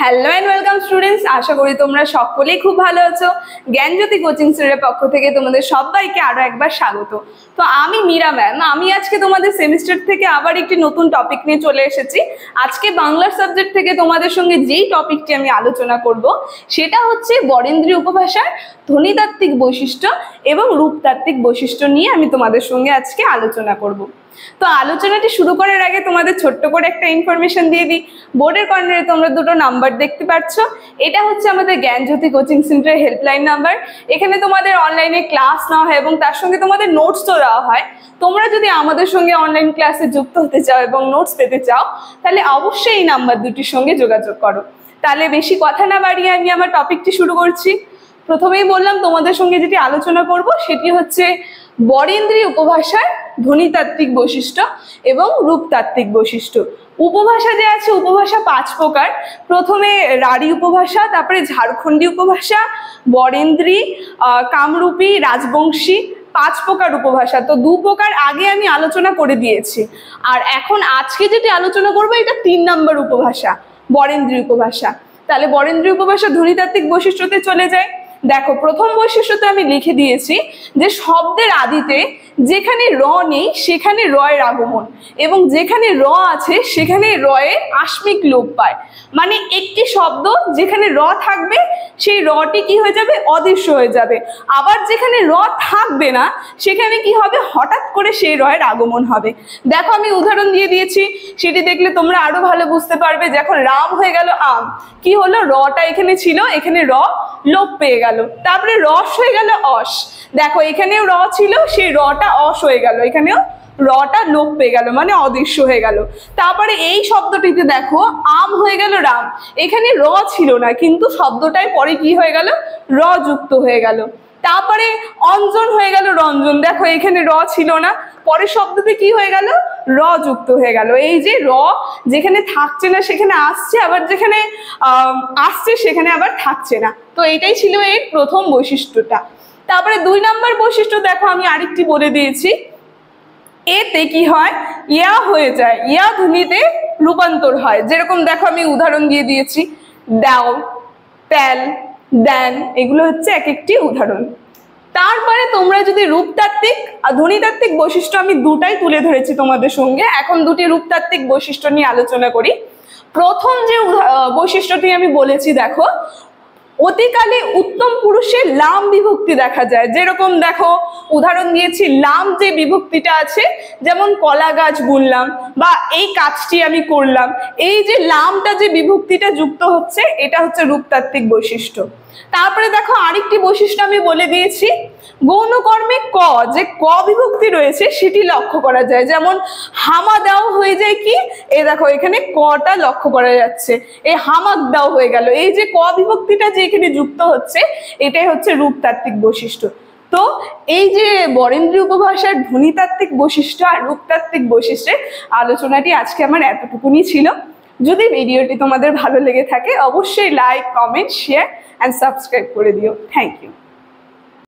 Hello and welcome students, আশা করি তোমরা সকলেই খুব ভালো আছো। জ্ঞানজ্যোতি কোচিং সেন্টারের পক্ষ থেকে তোমাদের সবাইকে আরো একবার স্বাগত। তো আমি মীরা ম্যাম, আমি আজকে তোমাদের সেমিস্টার থেকে আবার একটি নতুন টপিক নিয়ে চলে এসেছি। আজকে বাংলার সাবজেক্ট থেকে তোমাদের সঙ্গে যেই টপিকটি আমি আলোচনা করব সেটা হচ্ছে বরেন্দ্রী উপভাষার ধ্বনিতাত্ত্বিক বৈশিষ্ট্য এবং রূপতাত্ত্বিক বৈশিষ্ট্য নিয়ে আমি তোমাদের সঙ্গে আজকে আলোচনা করব। তো আলোচনাটি শুরু করার আগে তোমাদের ছোট্ট করে একটা ইনফরমেশন দিয়ে দিই। বোর্ডের কর্নারে তোমরা দুটো নাম্বার দেখতে পাচ্ছ, এটা হচ্ছে আমাদের জ্ঞানজ্যোতি কোচিং সেন্টারের হেল্পলাইন নাম্বার। এখানে তোমাদের অনলাইনে ক্লাস নেওয়া হয় এবং তার সঙ্গে তোমাদের নোটসও দেওয়া হয়। তোমরা যদি আমাদের সঙ্গে অনলাইন ক্লাসে যুক্ত হতে চাও এবং নোটস পেতে চাও তাহলে অবশ্যই এই নাম্বার দুটির সঙ্গে যোগাযোগ করো। তাহলে বেশি কথা না বাড়িয়ে আমি আমার টপিকটি শুরু করছি। প্রথমেই বললাম তোমাদের সঙ্গে যেটি আলোচনা করব সেটি হচ্ছে বরেন্দ্রী উপভাষার ধ্বনিতাত্ত্বিক বৈশিষ্ট্য এবং রূপতাত্ত্বিক বৈশিষ্ট্য। উপভাষা যে আছে, উপভাষা 5 প্রকার। প্রথমে রাঢ়ী উপভাষা, তারপরে ঝাড়খণ্ডী উপভাষা, বরেন্দ্রী, কামরূপী, রাজবংশী, 5 প্রকার উপভাষা। তো 2 প্রকার আগে আমি আলোচনা করে দিয়েছি, আর এখন আজকে যেটি আলোচনা করবো এটা 3 নম্বর উপভাষা, বরেন্দ্রী উপভাষা। তাহলে বরেন্দ্রী উপভাষা ধ্বনিতাত্ত্বিক বৈশিষ্ট্যতে চলে যায়। দেখো, প্রথম বৈশিষ্ট্যতে আমি লিখে দিয়েছি যে শব্দের আদিতে যেখানে র নেই সেখানে রয়ের আগমন, এবং যেখানে র আছে সেখানে রয়ের আস্মিক লোপ পায়। মানে একটি শব্দ যেখানে র থাকবে সেই রটি কি হয়ে যাবে, অদৃশ্য হয়ে যাবে। আবার যেখানে র থাকবে না সেখানে কি হবে, হঠাৎ করে সেই রয়ের আগমন হবে। দেখো আমি উদাহরণ দিয়ে দিয়েছি, সেটি দেখলে তোমরা আরো ভালো বুঝতে পারবে। যখন রাম হয়ে গেল আম, কি হলো, রটা এখানে ছিল, এখানে র লোপ পেয়ে গেল। তারপরে রস হয়ে গেল অস, দেখো এখানেও র ছিল, সেই রটা অস হয়ে গেল, এখানেও রটা লোপ পেয়ে গেল, মানে অদৃশ্য হয়ে গেল। তারপরে এই শব্দটিতে দেখো আম হয়ে গেল রাম, এখানে র ছিল না কিন্তু শব্দটায় পরে কি হয়ে গেল, র যুক্ত হয়ে গেল। তারপরে অঞ্জন হয়ে গেল রঞ্জন, দেখো এখানে র ছিল না, পরের শব্দতে কি হয়ে গেল, র যুক্ত হয়ে গেল। এই যে র যেখানে থাকছে না সেখানে আসছে, আবার যেখানে আসছে সেখানে আবার থাকছে না। তো এটাই ছিল এর প্রথম বৈশিষ্ট্যটা। তারপরে 2 নম্বর বৈশিষ্ট্য দেখো আমি আরেকটি বলে দিয়েছি, এতে কি হয়, ইয়া হয়ে যায়, ইয়া ধ্বনিতে রূপান্তর হয়। যেরকম দেখো আমি উদাহরণ দিয়ে দিয়েছি, দাও, তেল, দেন, এগুলো হচ্ছে এক একটি উদাহরণ। তারপরে তোমরা যদি রূপতাত্ত্বিক আর ধ্বনিতাত্ত্বিক বৈশিষ্ট্য আমি দুটাই তুলে ধরেছি তোমাদের সঙ্গে, এখন দুটি রূপতাত্ত্বিক বৈশিষ্ট্য নিয়ে আলোচনা করি। প্রথম যে বৈশিষ্ট্যটি আমি বলেছি, দেখো অতিকালে উত্তম পুরুষের লাম বিভক্তি দেখা যায়। যেরকম দেখো উদাহরণ দিয়েছি, লাম যে বিভক্তিটা আছে, যেমন কলা গাছ বুনলাম বা এই কাজটি আমি করলাম, এই যে লামটা যে বিভক্তিটা যুক্ত হচ্ছে এটা হচ্ছে রূপতাত্ত্বিক বৈশিষ্ট্য। তারপরে দেখো আরেকটি বৈশিষ্ট্য আমি বলে দিয়েছি, গৌণকর্মে ক যে ক বিভক্তি রয়েছে সেটি লক্ষ্য করা যায়। যেমন হামা দাও হয়ে যায় কি, এই দেখো এখানে কটা লক্ষ্য করা যাচ্ছে, এই হামাক দাও হয়ে গেল। এই যে ক বিভক্তিটা যে এখানে যুক্ত হচ্ছে এটাই হচ্ছে রূপতাত্ত্বিক বৈশিষ্ট্য। তো এই যে বরেন্দ্রী উপভাষার ধ্বনিতাত্ত্বিক বৈশিষ্ট্য আর রূপতাত্ত্বিক বৈশিষ্ট্যের আলোচনাটি আজকে আমার এতটুকুনি ছিল। যদি ভিডিওটি তোমাদের ভালো লেগে থাকে অবশ্যই like, comment, share and subscribe করে দিও। Thank you.